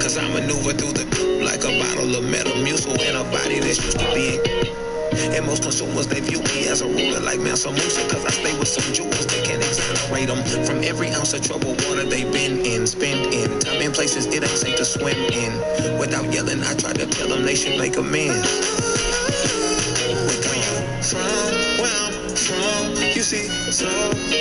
Cause I maneuver through the like a bottle of Metamucil in a body that's used to being. And most consumers, they view me as a ruler like Mansa Musa. Cause I stay with some jewels that can exonerate them from every ounce of trouble water they've been in. Spend in time in places it ain't safe to swim in. Without yelling, I try to tell them they should make amends. From where I'm from, you see so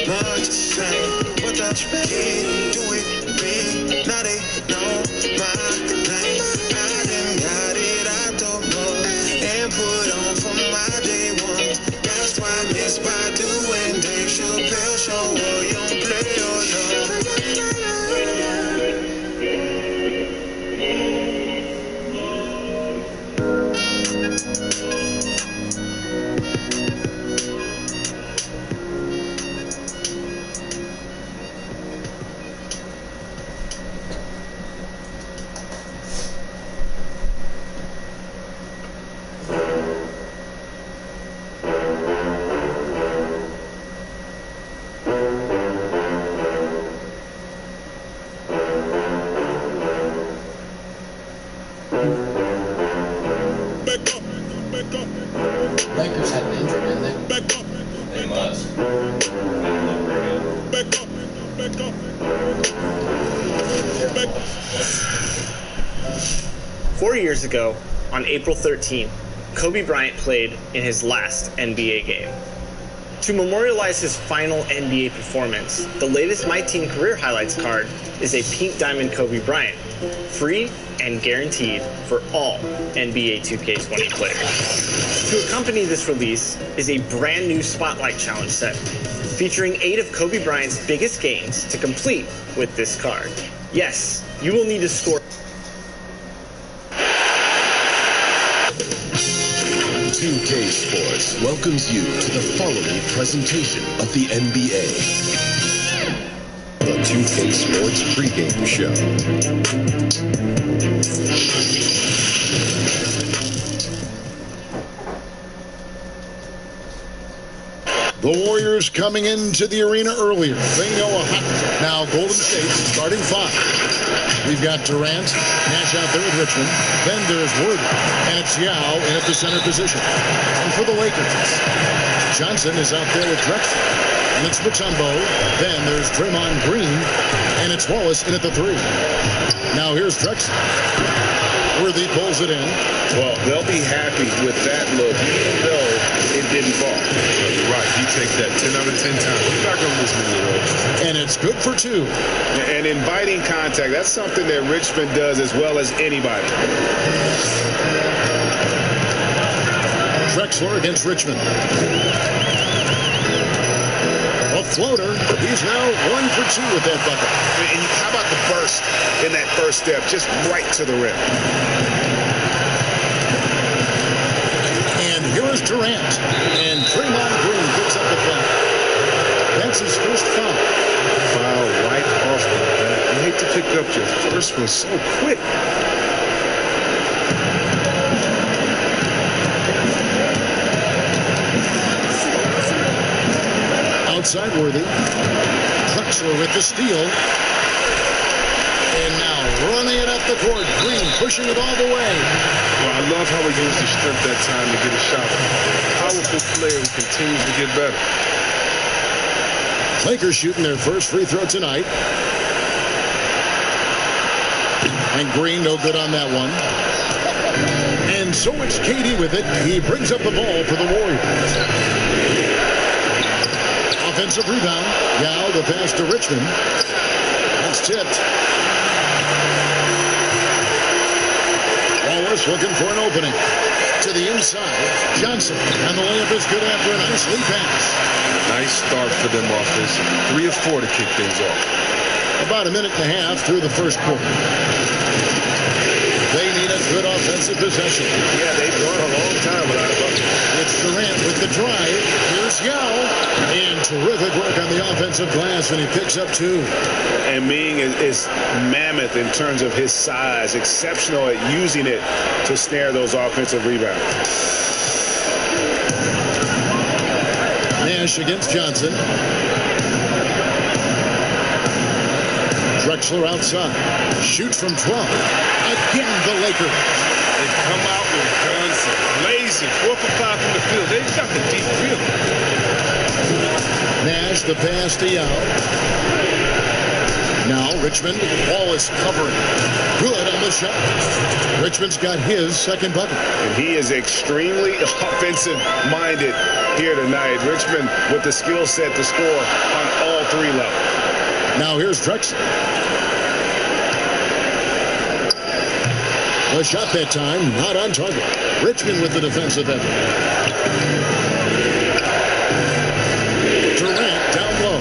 much the same. What the kid do it big, now they know my name. I done got it, I don't know, and put on for my day ones. That's why Miss Badu and Dave Chappelle show or you don't play or Lakers had an injury, didn't they? They must. 4 years ago, on April 13th, Kobe Bryant played in his last NBA game. To memorialize his final NBA performance, the latest My Team Career Highlights card is a pink diamond Kobe Bryant, free and guaranteed for all NBA 2K20 players. To accompany this release is a brand new Spotlight Challenge set, featuring 8 of Kobe Bryant's biggest games to complete with this card. Yes, you will need to score 2K Sports welcomes you to the following presentation of the NBA. The 2K Sports pregame show. The Warriors coming into the arena earlier. They know a hot. Now Golden State starting 5. We've got Durant, Nash out there with Richmond. Then there's Worthy, and it's Yao in at the center position. And for the Lakers, Johnson is out there with Drexler. And it's Mutombo. Then there's Draymond Green, and it's Wallace in at the 3. Now here's Drexler. Worthy pulls it in. Well, they'll be happy with that look, even though it didn't fall. You're right. He takes that 10 out of 10 times. He's not going to lose many of those. And it's good for 2. And inviting contact, that's something that Richmond does as well as anybody. Drexler against Richmond. A floater. He's now 1 for 2 with that bucket. And how about the burst in that first step, just right to the rim. And here is Durant. And Draymond Green picks up the foul. That's his first foul. Foul right off the bat. You hate to pick up your first one so quick. Outside Worthy. Drexler with the steal. And now running it up the court. Green pushing it all the way. Well, I love how he used his strength that time to get a shot. Powerful player who continues to get better. Lakers shooting their first free throw tonight. And Green no good on that one. And so it's KD with it. He brings up the ball for the Warriors. Offensive rebound. Yao the pass to Richmond. That's tipped. Wallace looking for an opening. To the inside. Johnson. And the layup is good after a nice lead pass. Nice start for them offensive. 3 of 4 to kick things off. About a minute and a half through the first quarter. They need a good offensive possession. Yeah, they've gone a long time without a bucket. It's Durant with the drive. Here's Yao. And terrific work on the offensive glass, and he picks up 2. And Ming is mammoth in terms of his size, exceptional at using it to snare those offensive rebounds. Nash against Johnson. Drexler outside. Shoots from 12. Again, the Lakers. They come out with guns blazing. 4 for 5 from the field. They've got the deep field. Nash, the pass to Yao. Now Richmond, Wallace covering. Good on the shot. Richmond's got his second bucket. And he is extremely offensive-minded here tonight. Richmond with the skill set to score on all 3 levels. Now here's Drexler. The shot that time, not on target. Richmond with the defensive effort. Durant down low.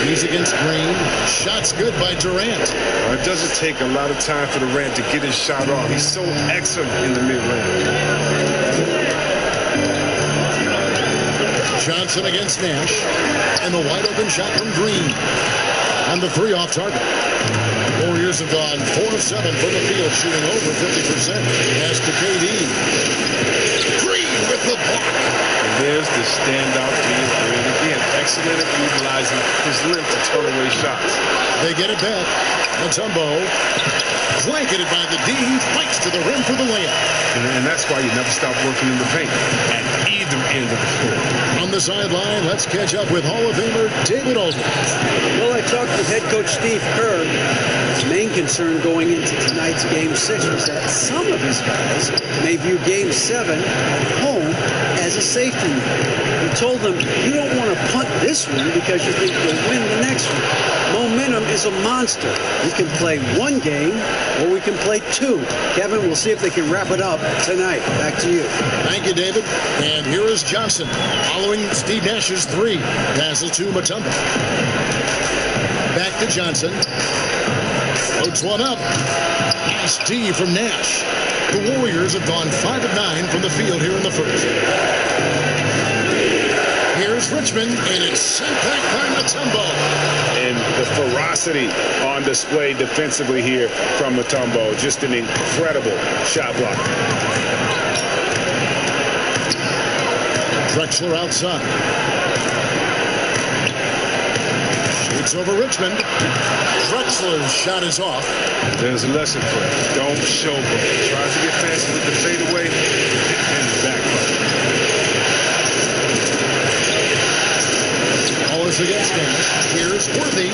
He's against Green. Shots good by Durant. It doesn't take a lot of time for Durant to get his shot off. He's so excellent in the mid-range. Johnson against Nash. And the wide open shot from Green. On the 3 off target. Warriors have gone 4 of 7 from the field, shooting over 50%. Pass to KD. Green with the block. And there's the standout three. And again, excellent at utilizing his length to turn away shots. They get it back. Mutombo, blanketed by the D, fights to the rim for the layup. And that's why you never stop working in the paint at either end of the floor. On the sideline, let's catch up with Hall of Famer David Aldridge. Well, I talked with head coach Steve Kerr. His main concern going into tonight's Game 6 was that some of his guys may view Game 7 at home as a safety net. He told them, you don't want to punt this one because you think you'll win the next one. Momentum is a monster. We can play 1 game or we can play 2. Kevin, we'll see if they can wrap it up tonight. Back to you. Thank you, David. And here is Johnson following Steve Nash's 3. Passes to Mutombo. Back to Johnson. Floats one up. Nice D from Nash. The Warriors have gone 5 of 9 from the field here in the first. Here's Richmond, and it's sent back by Mutombo. And the ferocity on display defensively here from Mutombo. Just an incredible shot block. Drexler outside. Shoots over Richmond. Drexler's shot is off. There's a lesson for him. Don't showboat. Tries to get fancy with the fadeaway and the back. Wallace against Nash. Here's Worthy.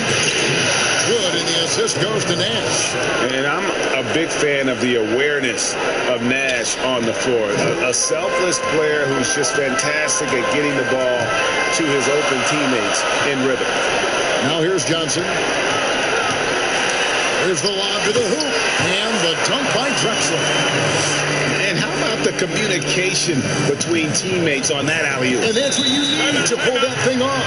Good, and the assist goes to Nash. And I'm a big fan of the awareness of Nash on the floor. A selfless player who's just fantastic at getting the ball to his open teammates in rhythm. Now here's Johnson. Here's the lob to the hoop. And the dunk by Drexler. And how about the communication between teammates on that alley-oop? And that's what you need to pull that thing off.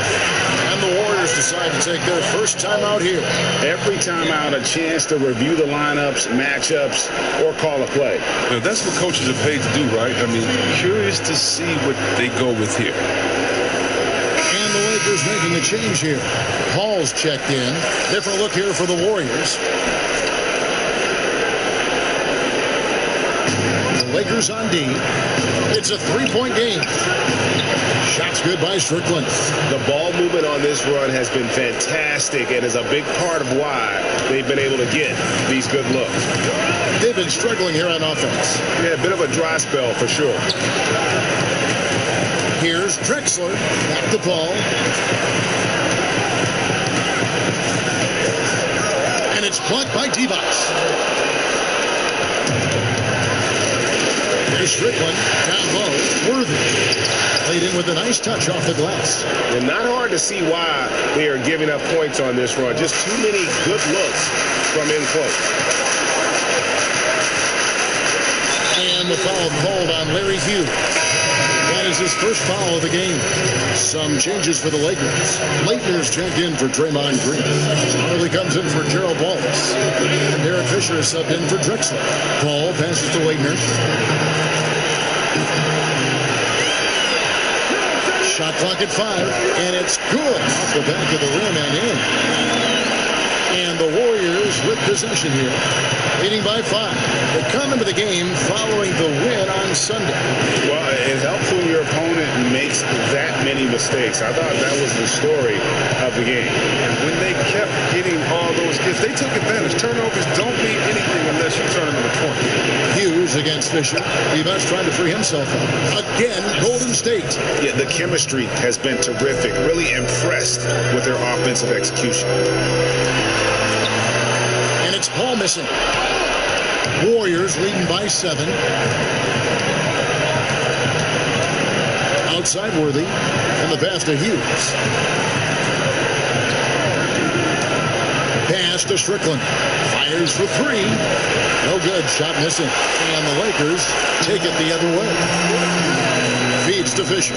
And the Warriors decide to take their first time out here. Every time out, a chance to review the lineups, matchups, or call a play. You know, that's what coaches are paid to do, right? I mean, curious to see what they go with here. And the Lakers making a change here. Hall's checked in. Different look here for the Warriors. Lakers on D. It's a 3-point game. Shots good by Strickland. The ball movement on this run has been fantastic and is a big part of why they've been able to get these good looks. They've been struggling here on offense. Yeah, a bit of a dry spell for sure. Here's Drexler. Back the ball. And it's blocked by Divac. Here's Strickland, down low, Worthy. Played in with a nice touch off the glass. And not hard to see why they are giving up points on this run. Just too many good looks from in close. And the foul called on Larry Hughes. That is his first foul of the game. Some changes for the Lakers. Leitner's checked in for Draymond Green. Harley comes in for Gerald Wallace. And Derek Fisher is subbed in for Drexler. Paul passes to Leitner. Shot clock at 5, and it's good off the back of the rim and in. And the Warriors with possession here, leading by 5. They come into the game following the win on Sunday. Well, it helps when your opponent makes that many mistakes. I thought that was the story of the game. And when they kept getting all those gifts, they took advantage. Turnovers don't mean anything unless you turn them into points. Hughes against Fisher. Rivas trying to free himself up. Again, Golden State. Yeah, the chemistry has been terrific. Really impressed with their offensive execution. And it's Paul missing. Warriors leading by 7. Outside Worthy. And the pass to Hughes. Pass to Strickland. Fires for 3. No good. Shot missing. And the Lakers take it the other way. Feeds to Fisher.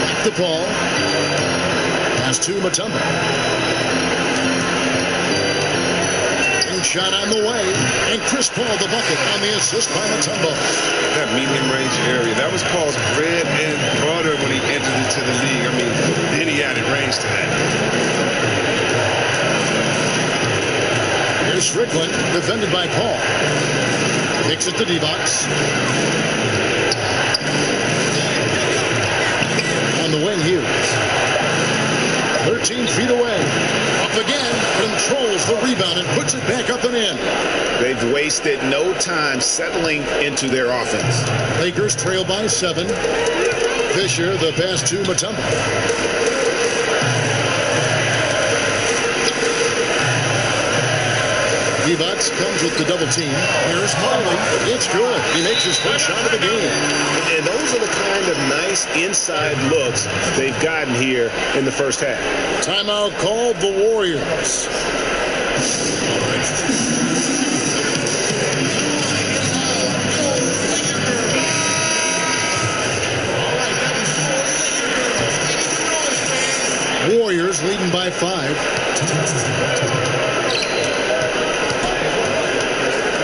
Back to Paul. Pass to Mutombo. Shot on the way, and Chris Paul the bucket on the assist by Mutombo. That medium range area, that was Paul's bread and butter when he entered into the league. I mean, then he added range to that. Here's Strickland, defended by Paul. Kicks it to D-Box. On the wing, Hughes. 13 feet away. Up again. Controls the rebound and puts it back up and in. They've wasted no time settling into their offense. Lakers trail by 7. Fisher, the pass to Mutombo. D-Box comes with the double team. Here's Marley. It's good. He makes his first shot of the game. And those are the kind of nice inside looks they've gotten here in the first half. Timeout called the Warriors. Warriors leading by 5.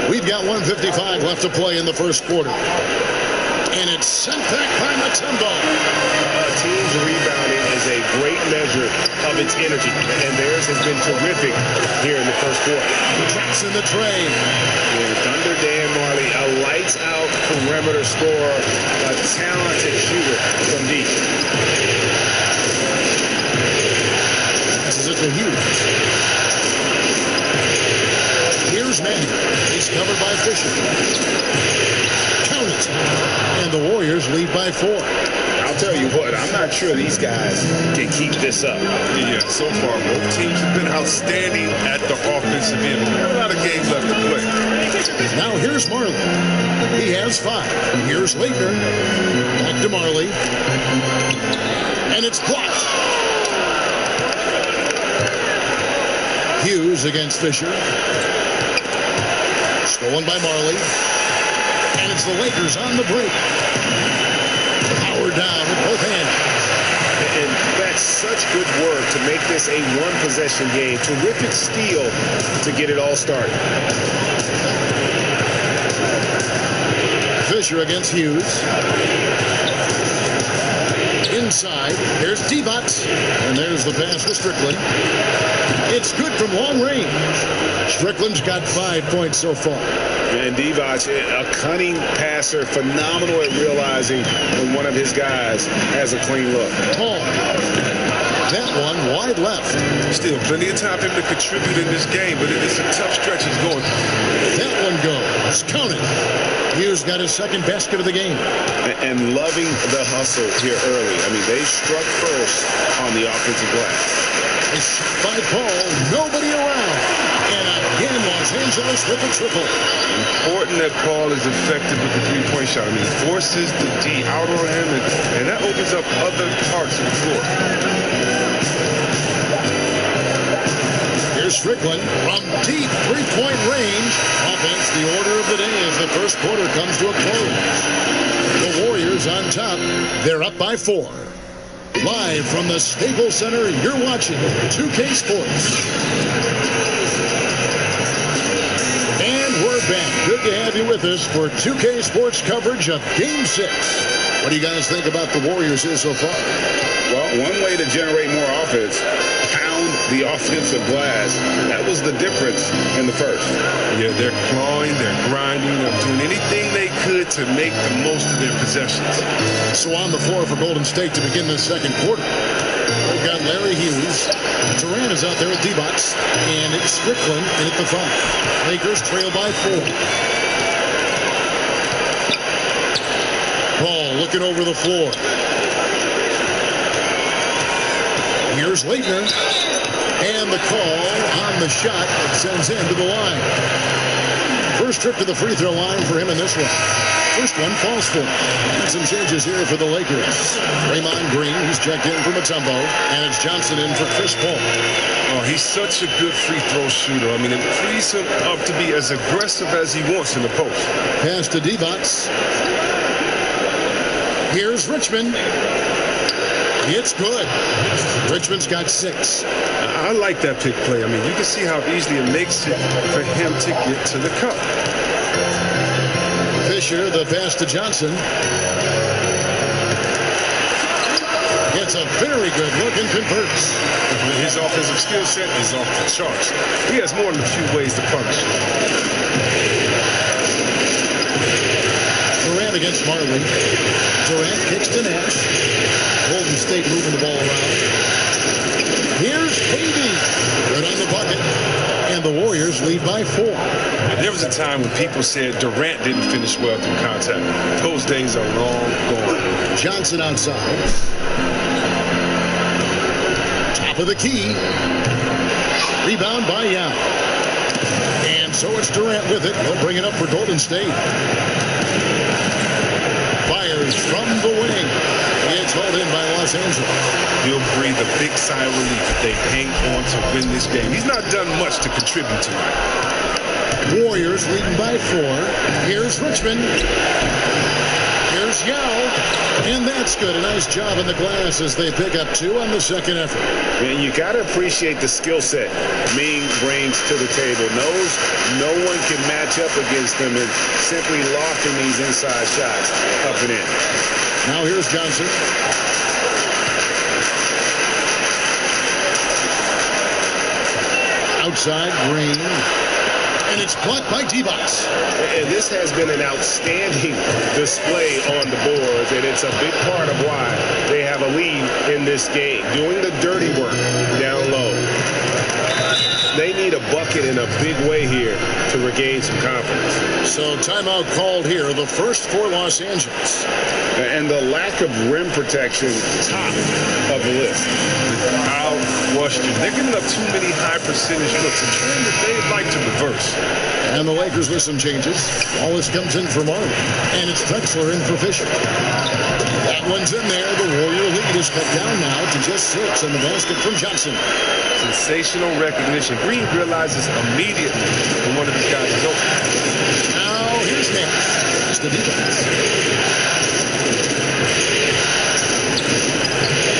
We've got 1:55 left to play in the first quarter. And it's sent back by Mutombo. A team's rebounding is a great measure of its energy, and theirs has been terrific here in the first quarter. Drops in the tray. And Thunder Dan Marley, a lights-out perimeter scorer, a talented shooter from deep. Passes it to Hughes. Here's Manning. He's covered by Fisher. Count it. And the Warriors lead by 4. I'll tell you what, I'm not sure these guys can keep this up. Yeah, so far, both teams have been outstanding at the offensive end. We have a lot of games left to play. Now here's Marley. He has 5. Here's Laettner. Back to Marley. And it's blocked. Hughes against Fisher. Stolen by Marley. And it's the Lakers on the break. Power down with both hands. And that's such good work to make this a one-possession game. Terrific steal to get it all started. Fisher against Hughes. Inside. There's D-Box. And there's the pass to Strickland. It's good from long range. Strickland's got 5 points so far. And Divac, a cunning passer, phenomenal at realizing when one of his guys has a clean look. Paul. That one wide left. Still plenty of time for him to contribute in this game, but it's a tough stretch he's going through. That one goes. Count it. Hughes got his second basket of the game. And loving the hustle here early. I mean, they struck first on the offensive glass. It's shot by Paul. Nobody around. And again, Los Angeles with a triple. Important that Paul is effective with the three-point shot. I mean, he forces the D out on him, and that opens up other parts of the floor. Here's Strickland from deep three-point range. Offense, the order of the day as the first quarter comes to a close. The Warriors on top. They're up by 4. Live from the Staples Center, you're watching 2K Sports. And we're back. Good to have you with us for 2K Sports coverage of Game 6. What do you guys think about the Warriors here so far? Well, one way to generate more offense, pound pound the offensive glass. That was the difference in the first. Yeah, they're clawing, they're grinding, they're doing anything they could to make the most of their possessions. So on the floor for Golden State to begin the second quarter, we've got Larry Hughes. Durant is out there at D-Box, and it's Strickland in at the 5. Lakers trail by 4. Ball looking over the floor. Here's Leitner, and the call on the shot that sends him to the line. First trip to the free throw line for him in this one. First one falls for him. Some changes here for the Lakers. Draymond Green, he's checked in for Mutombo, and it's Johnson in for Chris Paul. Oh, he's such a good free throw shooter. I mean, it frees him up to be as aggressive as he wants in the post. Pass to D-Box. Here's Richmond. It's good. Richmond's got 6. I like that pick play. I mean, you can see how easily it makes it for him to get to the cup. Fisher, the pass to Johnson. It's a very good look and converts. His offensive skill set is off the charts. He has more than a few ways to punish. Durant against Marley. Durant kicks to Nash. Golden State moving the ball around. Here's KD. Good on the bucket. And the Warriors lead by 4. There was a time when people said Durant didn't finish well through contact. Those days are long gone. Johnson outside. Top of the key. Rebound by Yao. And so it's Durant with it. He'll bring it up for Golden State. Fires from the wing. It's hauled in by Los Angeles. He'll breathe a big sigh of relief if they hang on to win this game. He's not done much to contribute tonight. Warriors leading by 4. Here's Richmond. Here's Yao. And that's good. A nice job in the glass as they pick up 2 on the second effort. And you got to appreciate the skill set Ming brings to the table. Knows no one can match up against him and simply lofting these inside shots up and in. Now here's Johnson. Outside, Green. And it's blocked by D-Box. And this has been an outstanding display on the boards, and it's a big part of why they have a lead in this game. Doing the dirty work down low. They need a bucket in a big way here to regain some confidence. So timeout called here, the first for Los Angeles. And the lack of rim protection, top of the list. Without question. They're giving up too many high percentage looks, a trend that they'd like to reverse. And the Lakers with some changes. Wallace comes in for Marley. And it's Drexler in for Fisher. That one's in there. The Warrior lead is cut down now to just 6 in the basket from Johnson. Sensational recognition. Green realizes immediately when one of these guys is open. Now here's Nash. It's the defense.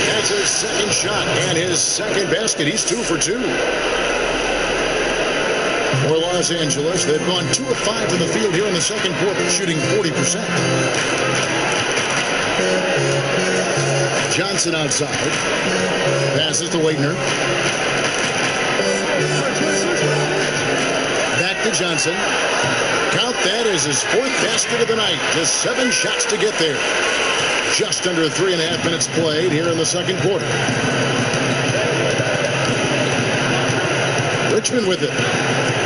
That's his second shot and his second basket. He's 2 for 2. For Los Angeles, they've gone 2 of 5 in the field here in the second quarter, shooting 40%. Johnson outside. Passes to Leitner. Back to Johnson. Count that as his 4th basket of the night. Just 7 shots to get there. Just under 3.5 minutes played here in the second quarter. Richmond with it.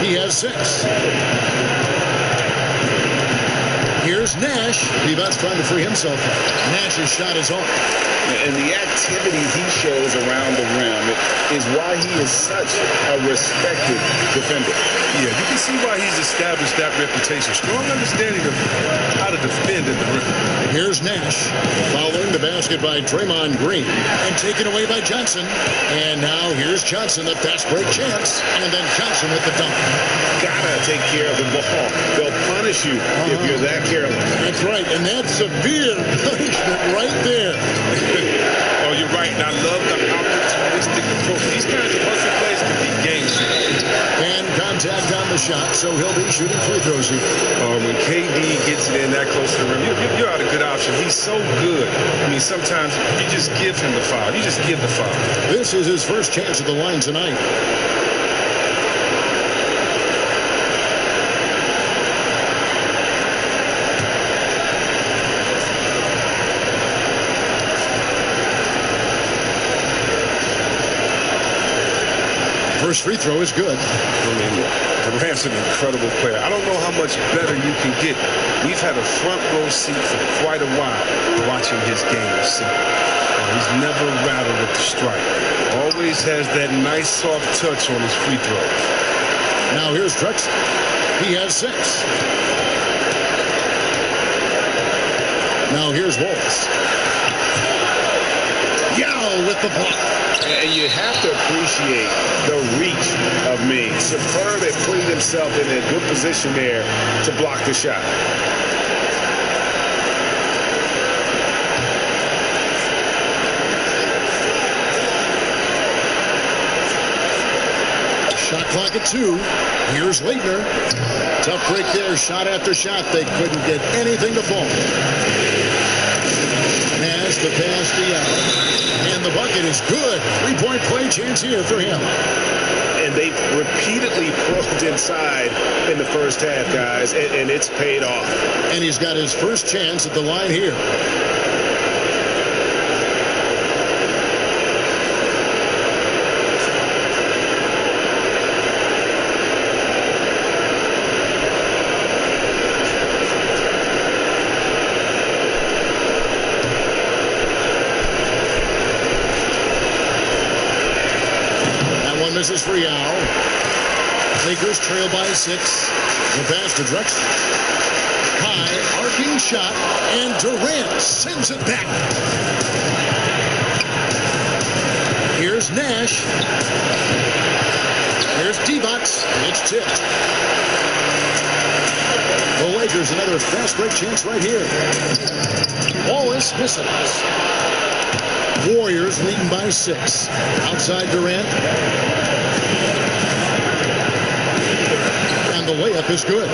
He has 6. Here's Nash. Levi's trying to free himself up. Nash's shot is off. And the activity he shows around the rim is why he is such a respected defender. Yeah, you can see why he's established that reputation. Strong understanding of how to defend at the rim. Here's Nash following the basket by Draymond Green and taken away by Johnson. And now here's Johnson, the fast break chance. And then Johnson with the dunk. Gotta take care of the ball. They'll punish you if you're that careless. That's right, and that's severe punishment right there. Oh, you're right, and I love the opportunistic approach. These kinds of hustle plays can be game changers. And contact on the shot, so he'll be shooting free throws here. When KD gets it in that close to the rim, you're out a good option. He's so good. I mean, sometimes you just give him the foul. You just give the foul. This is his first chance at the line tonight. First free throw is good. I mean, Durant's an incredible player. I don't know how much better you can get. We've had a front row seat for quite a while watching his game. See, he's never rattled with the strike. Always has that nice soft touch on his free throws. Now here's Drexler. He has 6. Now here's Wallace. Yao with the block. And you have to appreciate the reach of Ming. Superb at putting himself in a good position there to block the shot. Shot clock at 2. Here's Leitner. Tough break there. Shot after shot. They couldn't get anything to fall. Nash the pass to Yao. And the bucket is good. 3-point play chance here for him. And they've repeatedly probed inside in the first half, guys, and it's paid off. And he's got his first chance at the line here. Misses for Yao. Lakers trail by 6. The pass to Drexler. High arcing shot, and Durant sends it back. Here's Nash. Here's Divac. It's tipped. The Lakers another fast break chance right here. Wallace misses. Warriors leading by 6. Outside Durant. And the layup is good.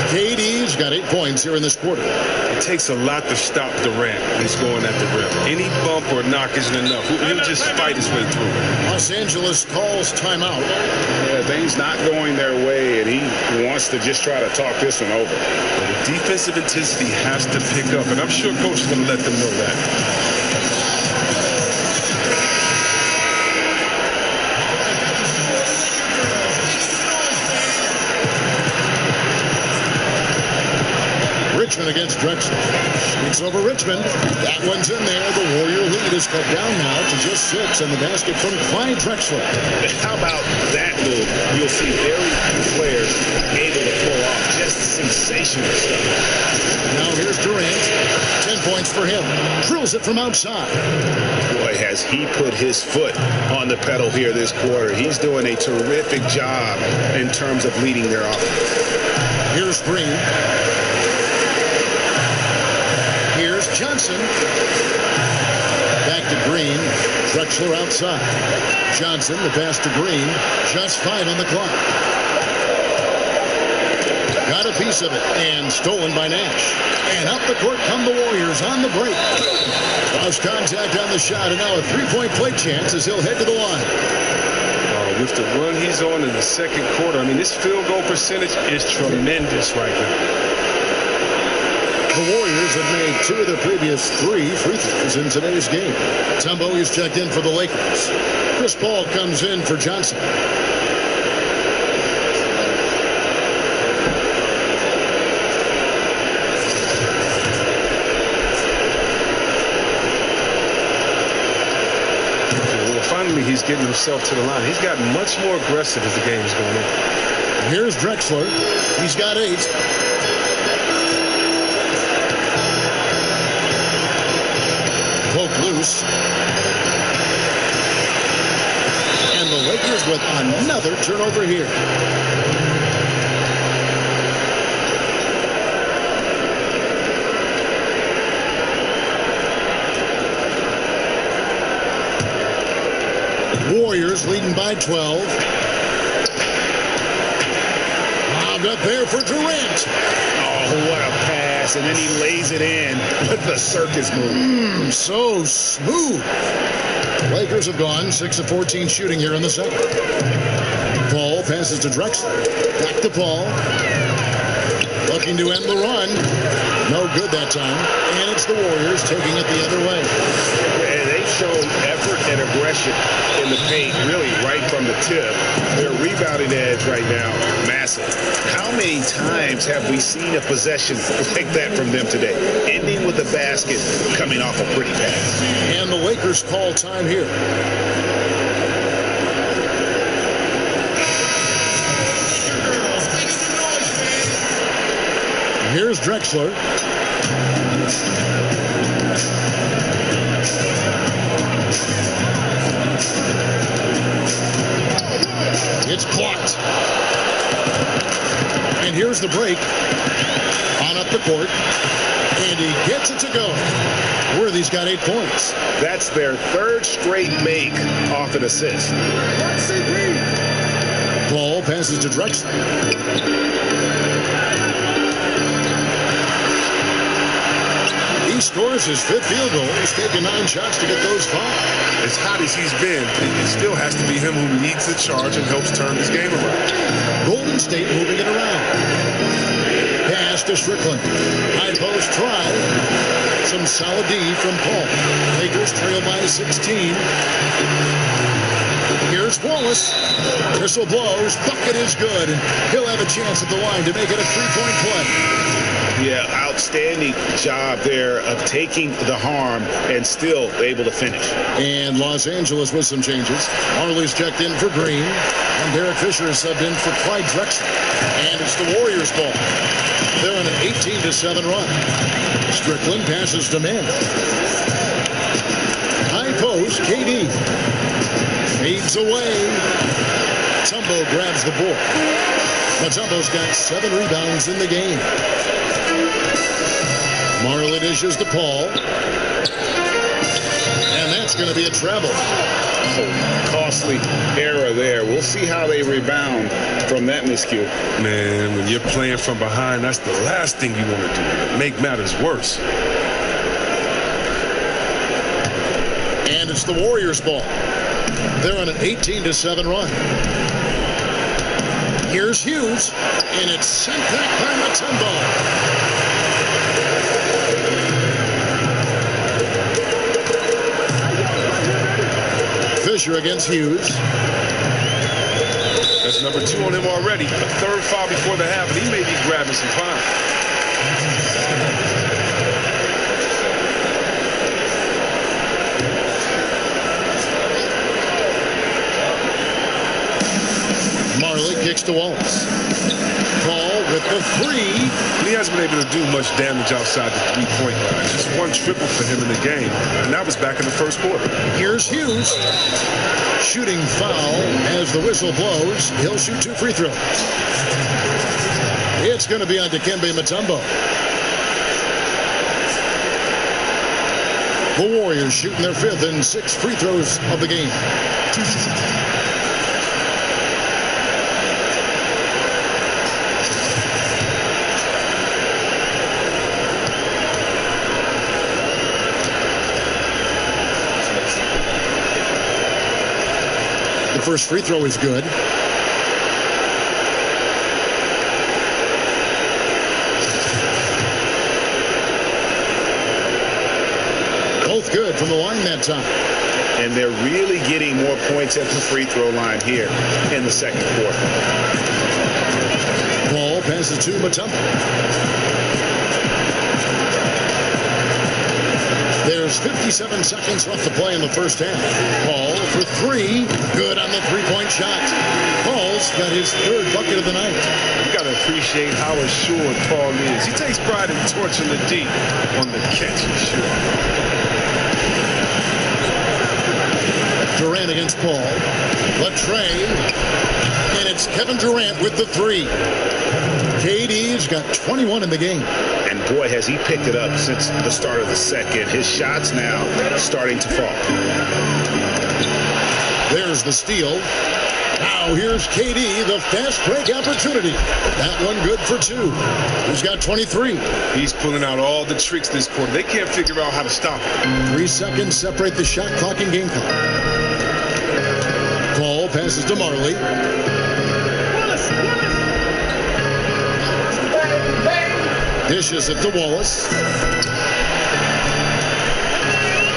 KD's got 8 points here in this quarter. It takes a lot to stop Durant when he's going at the rim. Any bump or knock isn't enough. He'll just fight his way through. Los Angeles calls timeout. Yeah, things not going their way, and he wants to just try to talk this one over. The defensive intensity has to pick up, and I'm sure coach is going to let them know that. Richmond against Drexler. It's over Richmond. That one's in there. The Warrior lead is cut down now to just 6, and the basket from Clyde Drexler. How about that move? You'll see very few players able to pull off just sensational stuff. Now here's Durant. 10 points for him. Drills it from outside. Boy, has he put his foot on the pedal here this quarter. He's doing a terrific job in terms of leading their offense. Here's Green. Here's Johnson. Back to Green. Drexler outside. Johnson, the pass to Green. Just 5 on the clock. Got a piece of it and stolen by Nash. And up the court come the Warriors on the break. Lost contact on the shot, and now a 3-point play chance as he'll head to the line. With the run he's on in the second quarter, I mean, this field goal percentage is tremendous right now. The Warriors have made 2 of their previous 3 free throws in today's game. Tumbo is checked in for the Lakers. Chris Paul comes in for Johnson. Well, finally, he's getting himself to the line. He's gotten much more aggressive as the game is going on. Here's Drexler. He's got 8. Poke loose. And the Lakers with another turnover here. Warriors leading by 12. Lobbed up there for Durant. Oh, what a pass. And then he lays it in with the circus move. So smooth. Lakers have gone 6 of 14 shooting here in the second. Paul passes to Drexler. Back to Paul. Looking to end the run. No good that time. And it's the Warriors taking it the other way. And they've shown effort and aggression in the paint, really right from the tip. Their rebounding edge right now, massive. How many times have we seen a possession like that from them today? Ending with a basket, coming off a pretty pass. And the Lakers call time here. Here's Drexler. It's blocked. And here's the break. On up the court. And he gets it to go. Worthy's got 8 points. That's their third straight make off an assist. Paul passes to Drexler. He scores his 5th field goal. He's taken 9 shots to get those 5. As hot as he's been, it still has to be him who leads the charge and helps turn his game around. Golden State moving it around. Pass to Strickland. High post try. Some solid D from Paul. Lakers trail by 16. Here's Wallace. Whistle blows. Bucket is good. And he'll have a chance at the line to make it a 3-point play. Yeah, outstanding job there of taking the harm and still able to finish. And Los Angeles with some changes. Marley's checked in for Green. And Derek Fisher is subbed in for Clyde Drexler. And it's the Warriors' ball. They're on an 18-7 run. Strickland passes to Mann. High post, KD. Fades away. Mutombo grabs the board. Mutombo's got 7 rebounds in the game. Marley dishes to Paul. And that's going to be a travel. Costly error there. We'll see how they rebound from that miscue. Man, when you're playing from behind, that's the last thing you want to do. Make matters worse. And it's the Warriors' ball. They're on an 18-7 run. Here's Hughes. And it's sent back by Mutombo. Fisher against Hughes. That's number 2 on him already. A 3rd foul before the half, and he may be grabbing some time. Marley kicks to Wallace. Paul with the 3. He hasn't been able to do much damage outside the 3-point line. Just 1 triple for him in the game, and that was back in the first quarter. Here's Hughes. Shooting foul as the whistle blows. He'll shoot 2 free throws. It's going to be on Dikembe Mutombo. The Warriors shooting their 5th and 6th free throws of the game. The first free throw is good. Both good from the line that time. And they're really getting more points at the free throw line here in the second quarter. Paul passes to Mutombo. There's 57 seconds left to play in the first half. Paul for 3. Good on the 3-point shot. Paul's got his 3rd bucket of the night. You got to appreciate how assured Paul is. He takes pride in torching the D on the catch and shoot. Durant against Paul. Latrey. And it's Kevin Durant with the 3. KD's got 21 in the game. And boy, has he picked it up since the start of the second. His shots now starting to fall. There's the steal. Now here's KD, the fast break opportunity. That one good for 2. He's got 23. He's pulling out all the tricks this quarter. They can't figure out how to stop him. 3 seconds separate the shot clock and game clock. Ball passes to Marley. Dishes it to Wallace.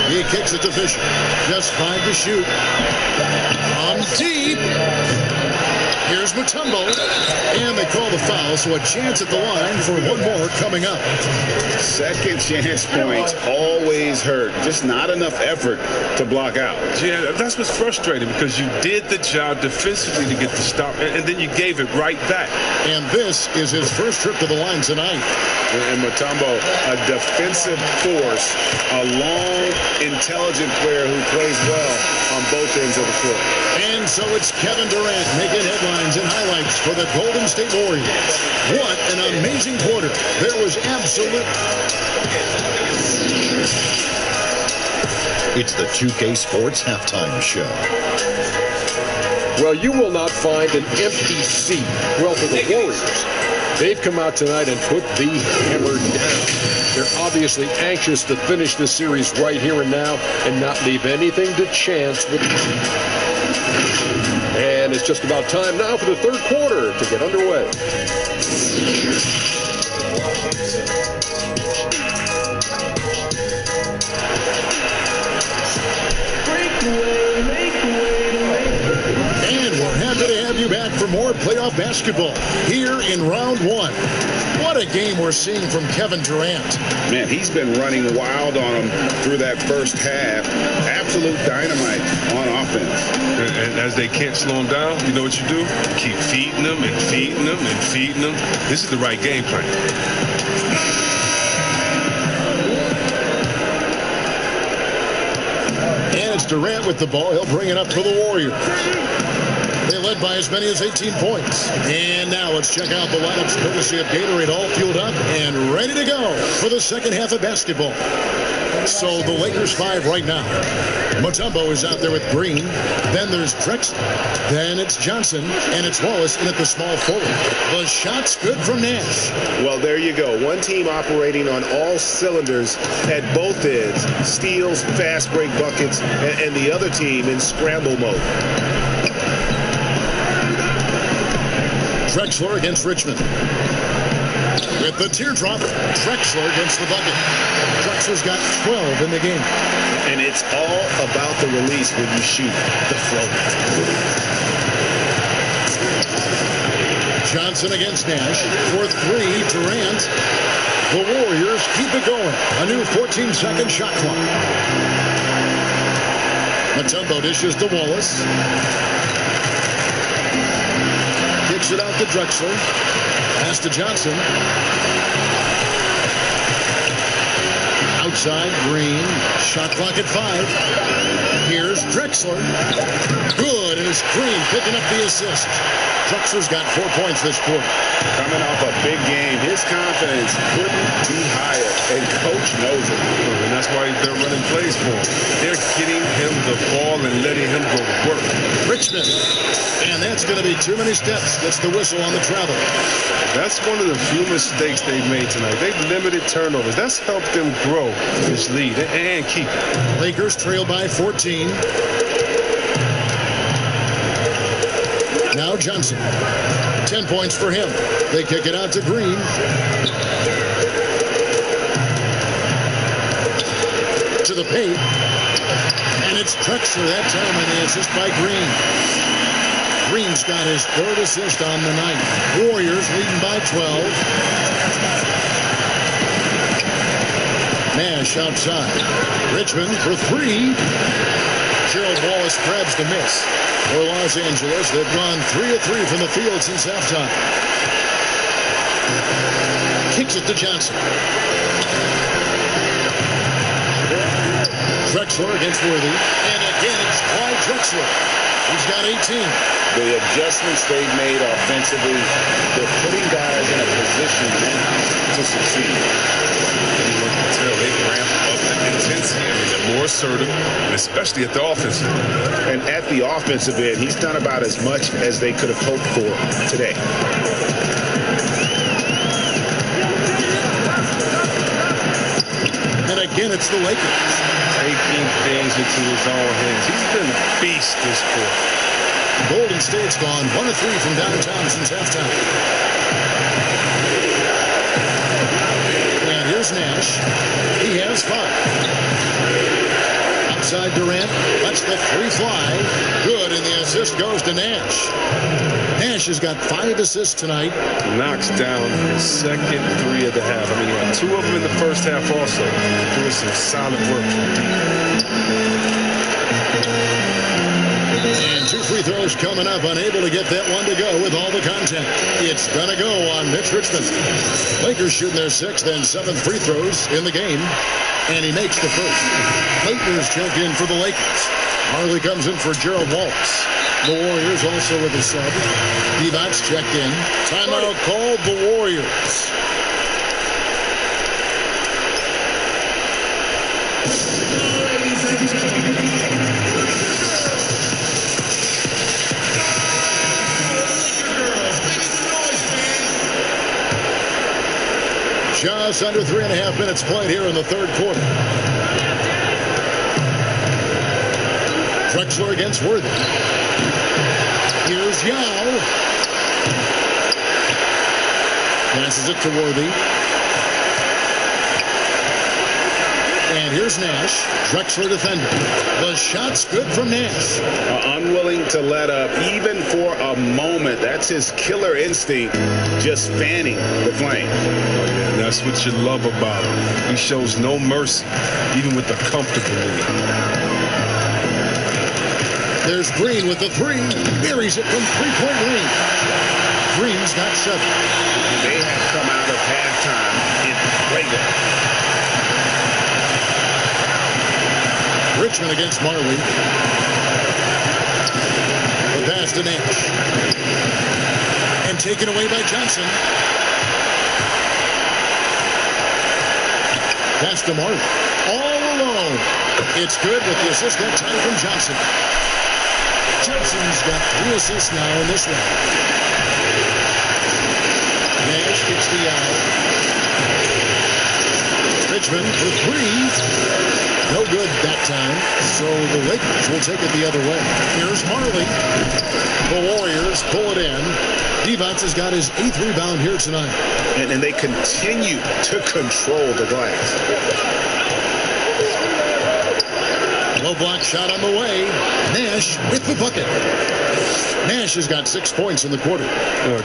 He kicks it to Fisher. Just 5 to shoot. On deep. Here's Mutombo. And they call the foul, so a chance at the line for one more coming up. Second chance points always hurt. Just not enough effort to block out. Yeah, that's what's frustrating because you did the job defensively to get the stop, and then you gave it right back. And this is his first trip to the line tonight. And Mutombo, a defensive force, a long, intelligent player who plays well on both ends of the court. And so it's Kevin Durant making headlines and highlights for the Golden State Warriors. What an amazing quarter. There was absolute... It's the 2K Sports Halftime Show. Well, you will not find an empty seat. Well, for the Warriors, they've come out tonight and put the hammer down. They're obviously anxious to finish the series right here and now and not leave anything to chance. And it's just about time now for the third quarter to get underway. And we're happy to have you back for more playoff basketball here in round 1. What a game we're seeing from Kevin Durant. Man, he's been running wild on them through that first half. Absolute dynamite on offense. And as they can't slow him down, you know what you do? Keep feeding them and feeding them and feeding them. This is the right game plan. And it's Durant with the ball. He'll bring it up for the Warriors. They led by as many as 18 points. And now let's check out the lineups courtesy of Gatorade, all fueled up and ready to go for the second half of basketball. So the Lakers 5 right now. Mutombo is out there with Green. Then there's Drexler. Then it's Johnson. And it's Wallace in at the small forward. The shot's good from Nash. Well, there you go. One team operating on all cylinders at both ends. Steals, fast break buckets, and the other team in scramble mode. Drexler against Richmond. With the teardrop, Drexler against the bucket. Drexler's got 12 in the game. And it's all about the release when you shoot the float. Johnson against Nash. For 3, Durant. The Warriors keep it going. A new 14-second shot clock. Mutombo dishes to Wallace. Kicks it out to Drexler. Pass to Johnson. Outside, Green. Shot clock at 5. Here's Drexler. Good, and it's Green picking up the assist. Drexler's got 4 points this quarter. Coming off a big game, his confidence couldn't be higher, and Coach knows it. And that's why they're running plays for him. They're getting him the ball and letting him go to work. Richmond. And that's going to be too many steps. That's the whistle on the travel. That's one of the few mistakes they've made tonight. They've limited turnovers. That's helped them grow this lead and keep it. Lakers trail by 14. Now Johnson. 10 points for him. They kick it out to Green. To the paint. And it's Drexler that time, and the assist by Green. Green's got his 3rd assist on the night. Warriors leading by 12. Nash outside. Richmond for 3. Gerald Wallace grabs the miss. For Los Angeles, they've gone 3 of 3 from the field since halftime. Kicks it to Johnson. Drexler against Worthy. And again, it's Clyde Drexler. He's got 18. The adjustments they've made offensively, they're putting guys in a position now to succeed. You can tell they've ramped up the intensity. I mean, they're more assertive, and especially at the offensive end. And at the offensive end, he's done about as much as they could have hoped for today. And again, it's the Lakers. Taking things into his own hands. He's been a beast this quarter. Golden State's gone 1 of 3 from downtown since halftime. And here's Nash. He has 5. Outside Durant. That's the 3 fly. Good, and the assist goes to Nash. Nash has got 5 assists tonight. Knocks down his second 3 of the half. I mean, he had 2 of them in the first half also. Doing some solid work from deep. And 2 free throws coming up. Unable to get that one to go with all the contact. It's going to go on Mitch Richmond. Lakers shooting their 6th and 7th free throws in the game. And he makes the first. Lakers check in for the Lakers. Marley comes in for Gerald Wallace. The Warriors also with a sub. Divac checked in. Timeout called the Warriors. Just under 3.5 minutes played here in the third quarter. Drexler against Worthy. Here's Yao. Passes it to Worthy. And here's Nash. Drexler defender. The shot's good from Nash. Unwilling to let up even for a moment. That's his killer instinct, just fanning the flame. And that's what you love about him. He shows no mercy, even with the comfortable lead. There's Green with the 3. Buries it from 3-point range. Green's got 7. They have come out of halftime inflated. Richmond against Marley. The pass to Nash. And taken away by Johnson. Pass to Marley. All alone. It's good with the assist that time from Johnson. Johnson's got 3 assists now in this one. Nash gets the out. Richmond for 3. No good that time, so the Lakers will take it the other way. Here's Marley. The Warriors pull it in. Divac has got his 8th rebound here tonight. And they continue to control the glass. Low block shot on the way. Nash with the bucket. Nash has got 6 points in the quarter.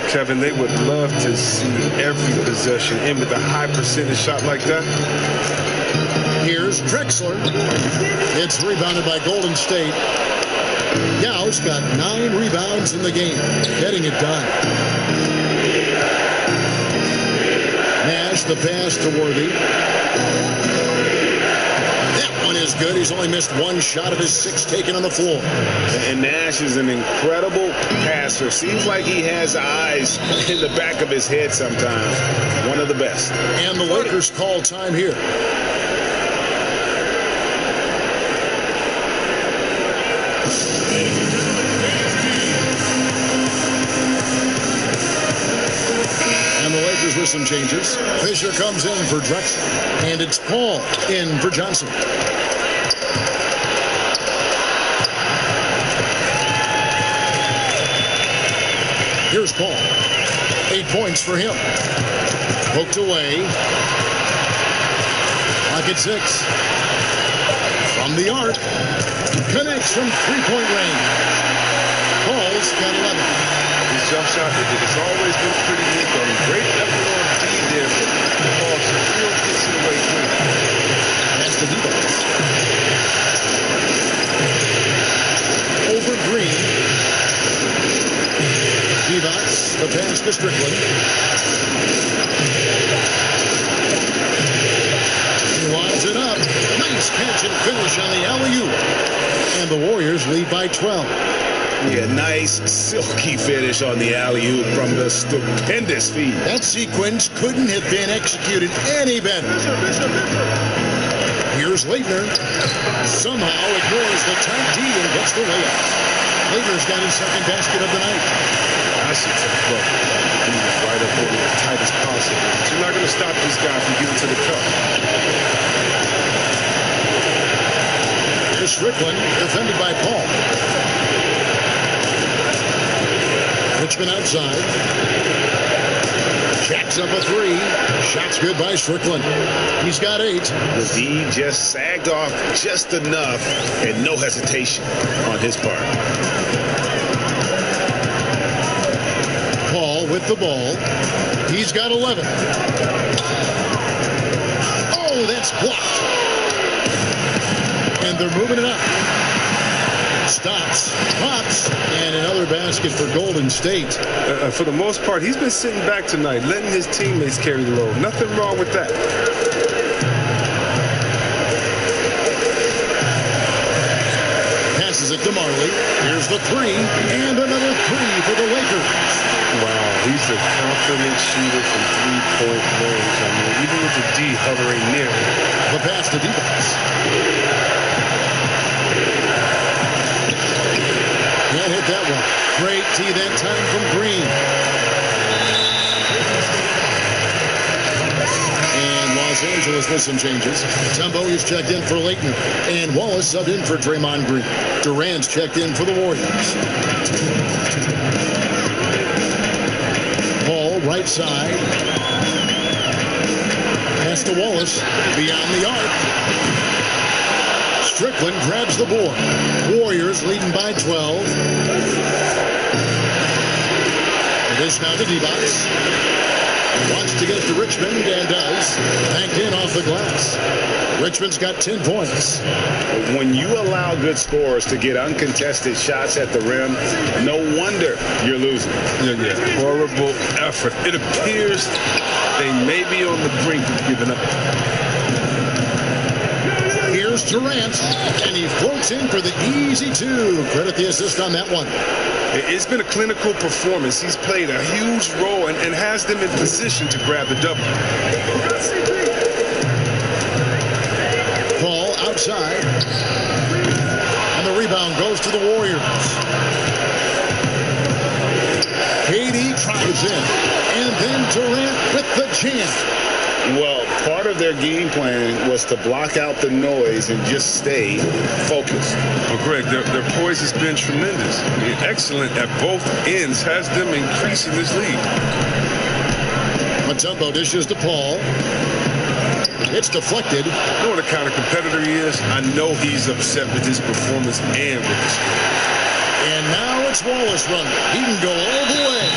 Kevin, they would love to see every possession end with a high percentage shot like that. Here's Drexler. It's rebounded by Golden State. Yao's got 9 rebounds in the game, getting it done. Nash, the pass to Worthy. That one is good. He's only missed 1 shot of his 6 taken on the floor. And Nash is an incredible passer. Seems like he has eyes in the back of his head sometimes. One of the best. And the Lakers call time here. And the Lakers with some changes. Fisher comes in for Drexler. And it's Paul in for Johnson. Here's Paul. 8 points for him. Poked away. Pocket 6. From the arc. Connects from 3-point range. Paul's got 11. His jump shot, it's always been pretty weak on him. Great effort on D there, but Paul still gets it away quick. That's the defense. Over Green. Divac, the pass to Strickland. He winds it up. Nice catch and finish on the alley-oop. And the Warriors lead by 12. Yeah, nice, silky finish on the alley-oop from the stupendous feed. That sequence couldn't have been executed any better. Here's Leitner. Somehow ignores the tight D and gets the layup. Leitner's got his second basket of the night. I should say, look, he was right up over as tight as possible. But you're not going to stop this guy from getting to the cup. Here's Strickland, defended by Paul. Richmond outside. Jacks up a three. Shot's good by Strickland. He's got 8. The D just sagged off just enough and no hesitation on his part. Paul with the ball. He's got 11. Oh, that's blocked. And they're moving it up. Stops, pops, and another basket for Golden State. For the most part, he's been sitting back tonight, letting his teammates carry the load. Nothing wrong with that. Passes it to Marley. Here's the 3, and another 3 for the Lakers. Wow, he's a confident shooter from three-point range. I mean, even with the D hovering near him. The pass to Divac. Can't hit that one. Great T that time from Green. And Los Angeles with some changes. Tumbo is checked in for Leitner. And Wallace subbed in for Draymond Green. Durant's checked in for the Warriors. Paul, right side. Pass to Wallace. Beyond the arc. Strickland grabs the board. Warriors leading by 12. It is now to D-Box. Wants to get it to Richmond and does. Banked in off the glass. Richmond's got 10 points. When you allow good scorers to get uncontested shots at the rim, no wonder you're losing. Yeah. Horrible effort. It appears they may be on the brink of giving up. Here's Durant, and he floats in for the easy 2. Credit the assist on that one. It's been a clinical performance. He's played a huge role and has them in position to grab the double. Paul outside. And the rebound goes to the Warriors. KD tries in. And then Durant with the jam. Well, part of their game plan was to block out the noise and just stay focused. Well, Greg, their poise has been tremendous. I mean, excellent at both ends, has them increasing this lead. Mutombo dishes to Paul. It's deflected. You know what a kind of competitor he is? I know he's upset with his performance and with his score. And now it's Wallace running. He can go all the way.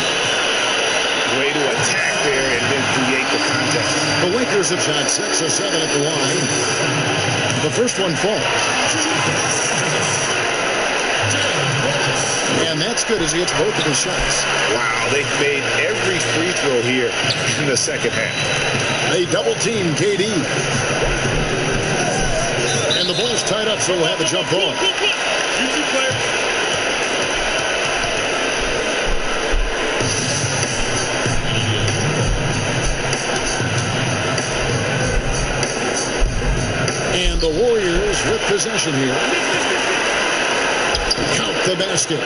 Way to attack there and then create the contest. The Lakers have shot 6 or 7 at the line. The first one falls. And that's good as he hits both of his shots. Wow, they made every free throw here in the second half. They double team KD. And the ball's tied up, so we'll have a jump ball. And the Warriors with possession here. Count the basket.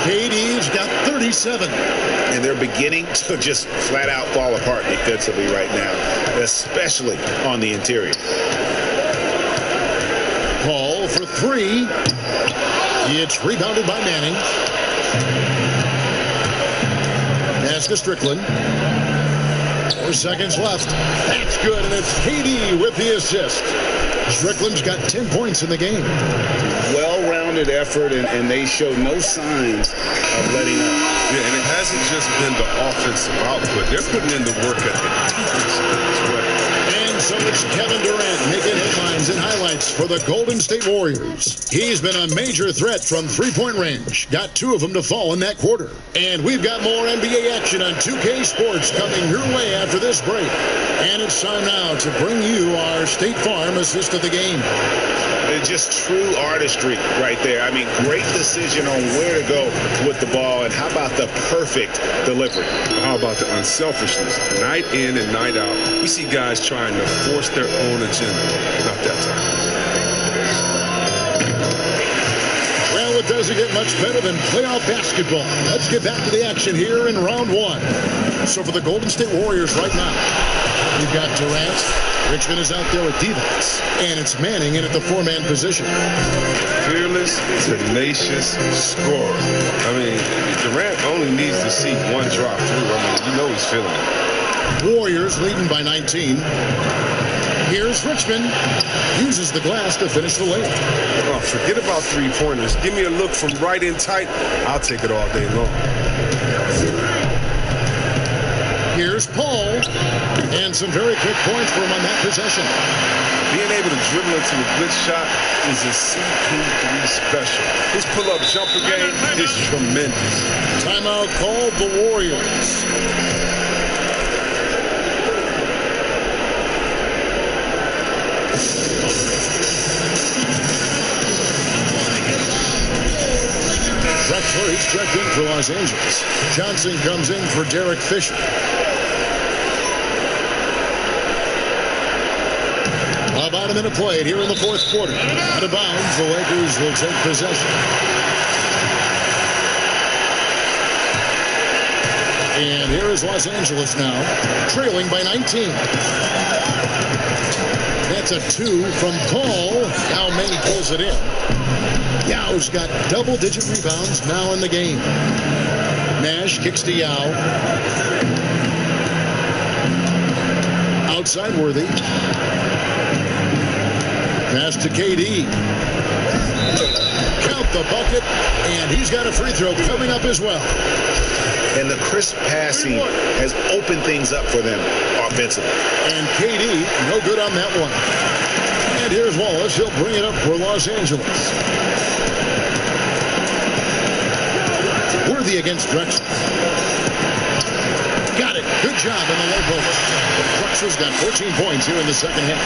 KD's got 37. And they're beginning to just flat out fall apart defensively right now, especially on the interior. Paul for 3. It's rebounded by Manning. Pass to Strickland. 4 seconds left. That's good, and it's KD with the assist. Strickland's got 10 points in the game. Well-rounded effort, and they show no signs of letting up. Yeah, and it hasn't just been the offensive output. They're putting in the work at the defensive as well. And And so it's Kevin Durant making headlines and highlights for the Golden State Warriors. He's been a major threat from three-point range. Got 2 of them to fall in that quarter. And we've got more NBA action on 2K Sports coming your way after this break. And it's time now to bring you our State Farm assist of the game. It's just true artistry right there. I mean, great decision on where to go with the ball, and how about the perfect delivery? How about the unselfishness? Night in and night out, we see guys trying to force their own agenda. Not that time. Well, it doesn't get much better than playoff basketball. Let's get back to the action here in round 1. So for the Golden State Warriors right now, we've got Durant. Richmond is out there with Divac, and it's Manning in at the 4-man position. Fearless, tenacious scorer. I mean, Durant only needs to see one drop through. I mean, you know he's feeling it. Warriors leading by 19. Here's Richmond. Uses the glass to finish the layup. Oh, forget about three-pointers. Give me a look from right in tight. I'll take it all day long. Here's Paul, and some very quick points for him on that possession. Being able to dribble into a good shot is a CP3 special. His pull-up jumper game is tremendous. Timeout called the Warriors. Drexler, he's checked in for Los Angeles. Johnson comes in for Derek Fisher. About a minute played here in the 4th quarter. Out of bounds, the Lakers will take possession. And here is Los Angeles now, trailing by 19. That's a 2 from Paul. Now May pulls it in. Yao's got double-digit rebounds now in the game. Nash kicks to Yao. Outside Worthy. Pass to KD. Count the bucket, and he's got a free throw coming up as well. And the crisp passing has opened things up for them offensively. And KD, no good on that one. And here's Wallace. He'll bring it up for Los Angeles. Worthy against Drexler. Got it. Good job in the low post. Drexler's got 14 points here in the second half.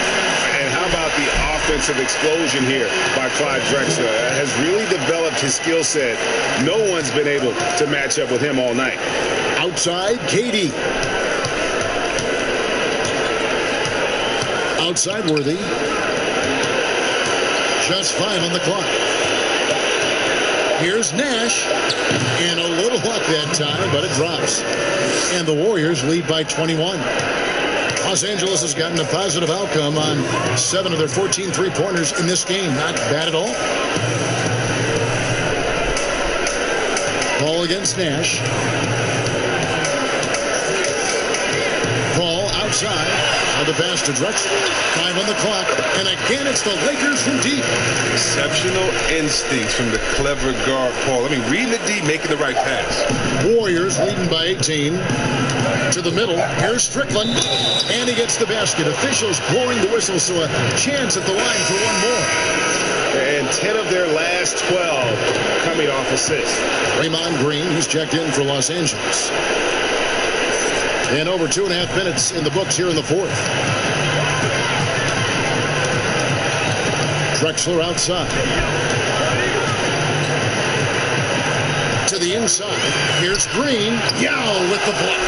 And how about the offensive explosion here by Clyde Drexler? Has really developed his skill set. No one's been able to match up with him all night. Outside, KD. Outside Worthy. Just 5 on the clock. Here's Nash. And a little luck that time, but it drops. And the Warriors lead by 21. Los Angeles has gotten a positive outcome on 7 of their 14 three-pointers in this game. Not bad at all. Paul against Nash. Paul outside. Now the pass to Drexler. 5 on the clock. And again, it's the Lakers from deep. Exceptional instincts from the clever guard, Paul. I mean, reading the D, making the right pass. Warriors leading by 18. To the middle. Here's Strickland. And he gets the basket. Officials blowing the whistle, so a chance at the line for one more. And 10 of their last 12 coming off assists. Draymond Green, he's checked in for Los Angeles. And over 2.5 minutes in the books here in the 4th. Drexler outside. To the inside. Here's Green. Yao with the block.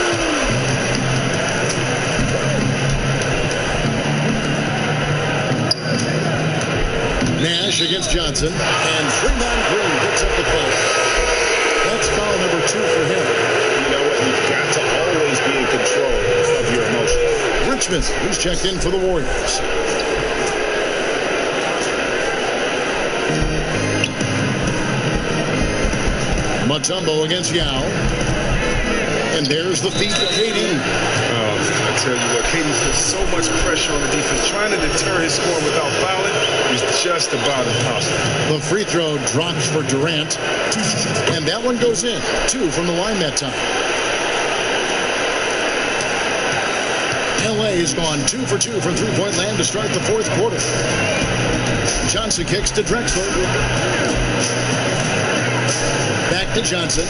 Nash against Johnson. And Draymond Green picks up the foul. That's foul number 2 for him. You know what? You've got to always be in control of your emotions. Richmond, who's checked in for the Warriors. Mutombo against Yao. And there's the feed to KD. I tell you what, KD puts so much pressure on the defense. Trying to deter his score without fouling is just about impossible. The free throw drops for Durant. And that one goes in. 2 from the line that time. L.A. has gone 2 for 2 from three-point land to start the fourth quarter. Johnson kicks to Drexler. Back to Johnson.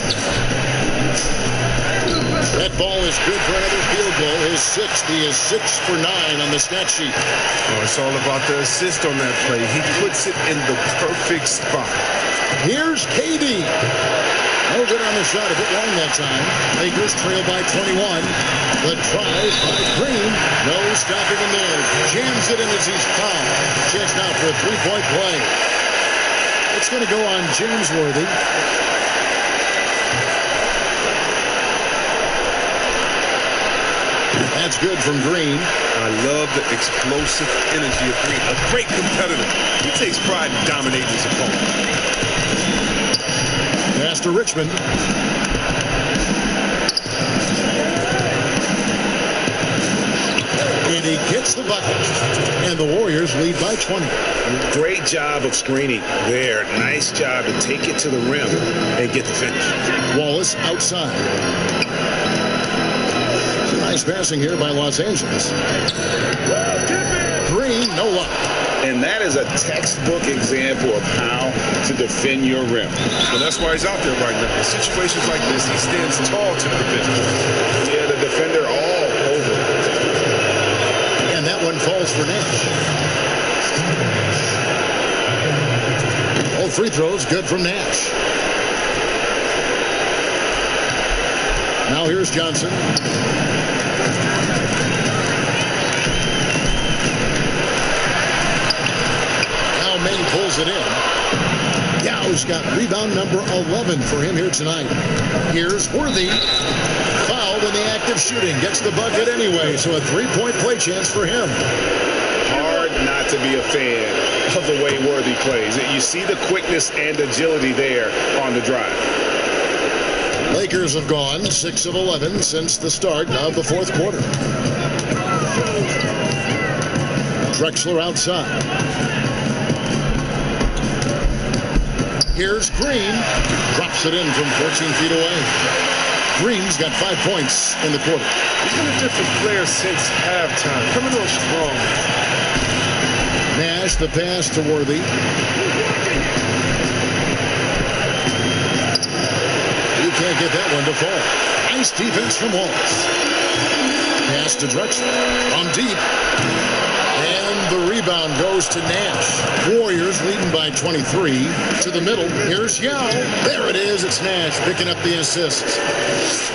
That ball is good for another field goal. His sixth. He is 6 for 9 on the stat sheet. Oh, it's all about the assist on that play. He puts it in the perfect spot. Here's KD. No good on the shot. A bit long that time. Lakers trail by 21. The drive by Green. No stopping him there. Jams it in as he's fouled. Chance now for a three-point play. It's going to go on James Worthy. That's good from Green. I love the explosive energy of Green. A great competitor. He takes pride in dominating his opponent. Pass to Richmond. And he gets the bucket. And the Warriors lead by 20. Great job of screening there. Nice job to take it to the rim and get the finish. Wallace outside. Nice passing here by Los Angeles. Green, no luck. And that is a textbook example of how to defend your rim. Well, that's why he's out there right now. In situations like this, he stands tall to the defender. Yeah, the defender all over. And that one falls for Nash. All free throws good from Nash. Now here's Johnson. Now Maine pulls it in. Yow's got rebound number 11 for him here tonight. Here's Worthy. Fouled in the act of shooting. Gets the bucket anyway, so a three-point play chance for him. Hard not to be a fan of the way Worthy plays. You see the quickness and agility there on the drive. Lakers have gone 6 of 11 since the start of the fourth quarter. Drexler outside. Here's Green. Drops it in from 14 feet away. Green's got 5 points in the quarter. He's been a different player since halftime. Coming on strong. Nash, the pass to Worthy. You can't get that one to fall. Nice defense from Wallace. Pass to Drexler. From deep. And the rebound goes to Nash. Warriors leading by 23. To the middle. Here's Yao. There it is. It's Nash picking up the assist.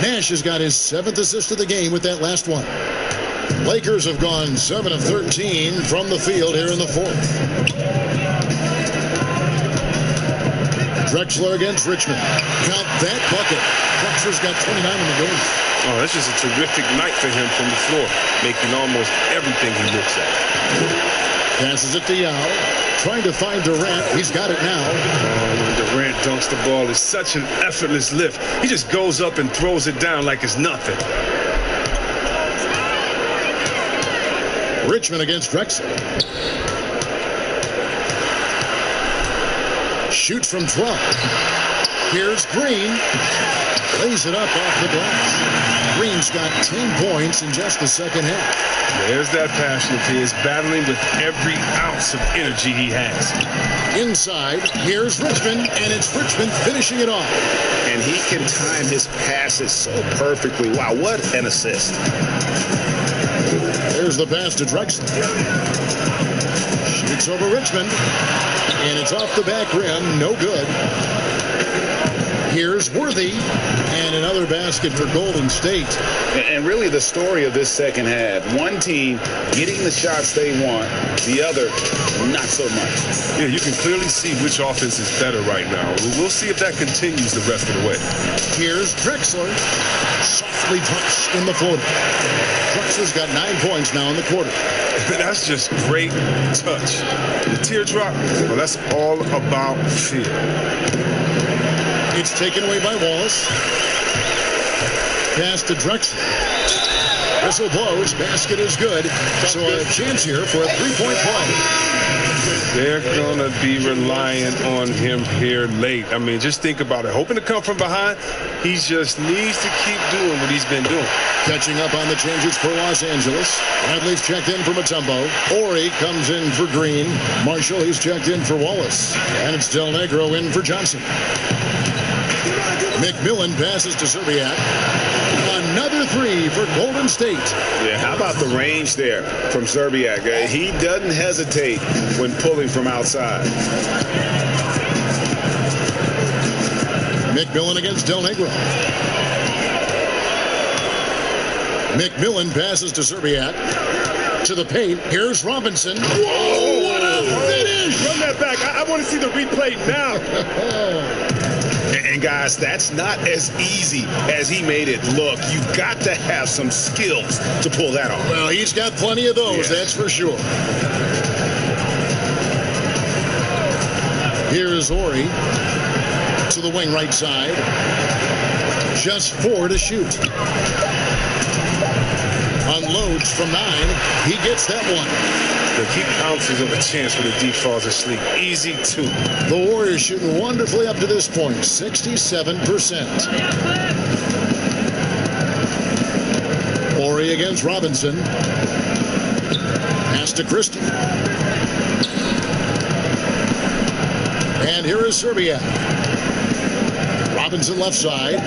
Nash has got his 7th assist of the game with that last one. Lakers have gone 7 of 13 from the field here in the fourth. Drexler against Richmond. Count that bucket. Drexler's got 29 in the game. Oh, that's just a terrific night for him from the floor, making almost everything he looks at. Passes it to Yao. Trying to find Durant. He's got it now. Oh, when Durant dunks the ball, it's such an effortless lift. He just goes up and throws it down like it's nothing. Richmond against Drexler. Shoots from 12. Here's Green. Lays it up off the glass. Green's got 10 points in just the second half. There's that passion of his, battling with every ounce of energy he has. Inside, here's Richmond, and it's Richmond finishing it off. And he can time his passes so perfectly. Wow, what an assist. There's the pass to Drexler. Shoots over Richmond. And it's off the back rim. No good. Here's Worthy. And another basket for Golden State. And really the story of this second half. One team getting the shots they want. The other, not so much. Yeah, you can clearly see which offense is better right now. We'll see if that continues the rest of the way. Here's Drexler. Softly drops in the floater. Drexler's got 9 points now in the quarter. That's just great touch. The teardrop, well, that's all about fear. It's taken away by Wallace. Pass to Drexler. Whistle blows. Basket is good. So a chance here for a three-point play. They're going to be relying on him here late. I mean, just think about it. Hoping to come from behind, he just needs to keep doing what he's been doing. Catching up on the changes for Los Angeles. Bradley's checked in for Mutombo. Ori comes in for Green. Marshall, he's checked in for Wallace. And it's Del Negro in for Johnson. McMillan passes to Zerbiak. Another three for Golden State. Yeah, how about the range there from Zerbiak? He doesn't hesitate when pulling from outside. McMillan against Del Negro. McMillan passes to Zerbiak. To the paint. Here's Robinson. Whoa, what a finish! Run that back. I want to see the replay now. And guys, that's not as easy as he made it look. You've got to have some skills to pull that off. Well, he's got plenty of those, that's for sure. Here's Ori to the wing right side. Just 4 to shoot. Unloads from 9. He gets that one. They keep ounces of a chance when the deep falls asleep. Easy 2. The Warriors shooting wonderfully up to this point, 67%. Ori against Robinson. Pass to Christie. And here is Zerbiak. Robinson left side.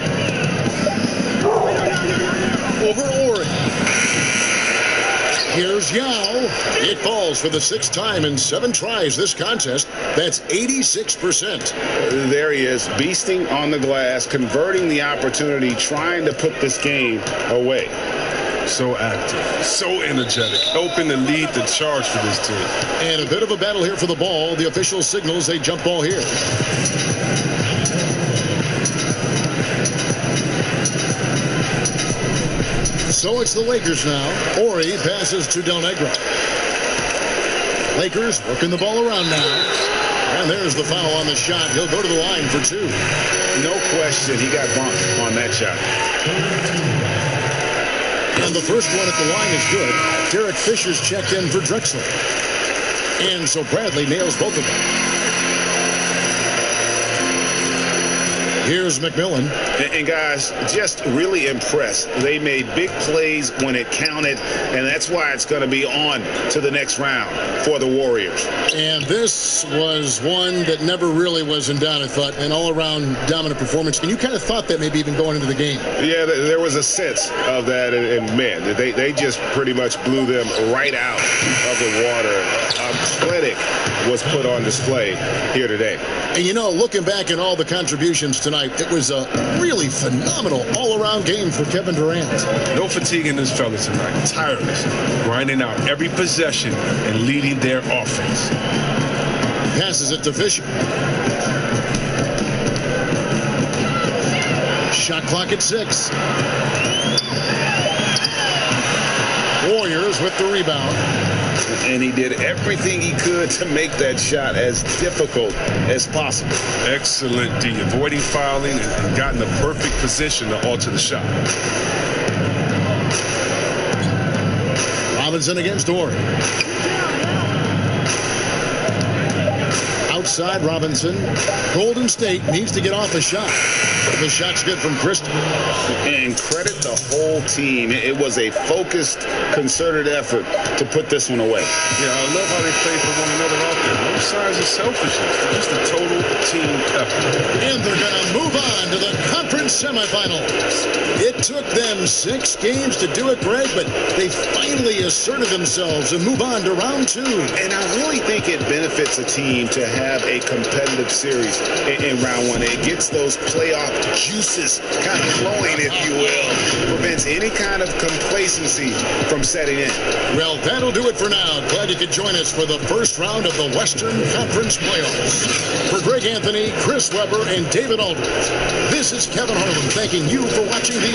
Over Ori. Here's Yao. It falls for the 6th time in 7 tries this contest. That's 86%. There he is, beasting on the glass, converting the opportunity, trying to put this game away. So active, so energetic, helping to lead the charge for this team. And a bit of a battle here for the ball. The official signals a jump ball here. So it's the Lakers now. Ori passes to Del Negro. Lakers working the ball around now. And there's the foul on the shot. He'll go to the line for 2. No question, he got bumped on that shot. And the first one at the line is good. Derek Fisher's checked in for Drexler. And so Bradley nails both of them. Here's McMillan. And guys, just really impressed. They made big plays when it counted, and that's why it's going to be on to the next round for the Warriors. And this was one that never really was in doubt, I thought, an all-around dominant performance. And you kind of thought that maybe even going into the game. Yeah, there was a sense of that, and man, they just pretty much blew them right out of the water. A clinic was put on display here today. And you know, looking back at all the contributions tonight, it was a really phenomenal all-around game for Kevin Durant. No fatigue in this fella tonight. Tireless, grinding out every possession and leading their offense. Passes it to Fisher. Shot clock at 6. Warriors with the rebound. And he did everything he could to make that shot as difficult as possible. Excellent D, avoiding fouling and got in the perfect position to alter the shot. Robinson against Ori. Outside Robinson. Golden State needs to get off the shot. The shot's good from Christie. And credit the whole team. It was a focused, concerted effort to put this one away. Yeah, I love how they play for one another out there. No signs of selfishness. Just a total team effort. And they're going to move on to the conference semifinals. It took them 6 games to do it, Greg, but they finally asserted themselves and move on to round 2. And I really think it benefits a team to have a competitive series in round 1. It gets those playoff juices kind of flowing, if you will. Prevents any kind of complacency from setting in. Well, that'll do it for now. Glad you could join us for the first round of the Western Conference Playoffs. For Greg Anthony, Chris Webber, and David Aldridge, this is Kevin Harlan thanking you for watching the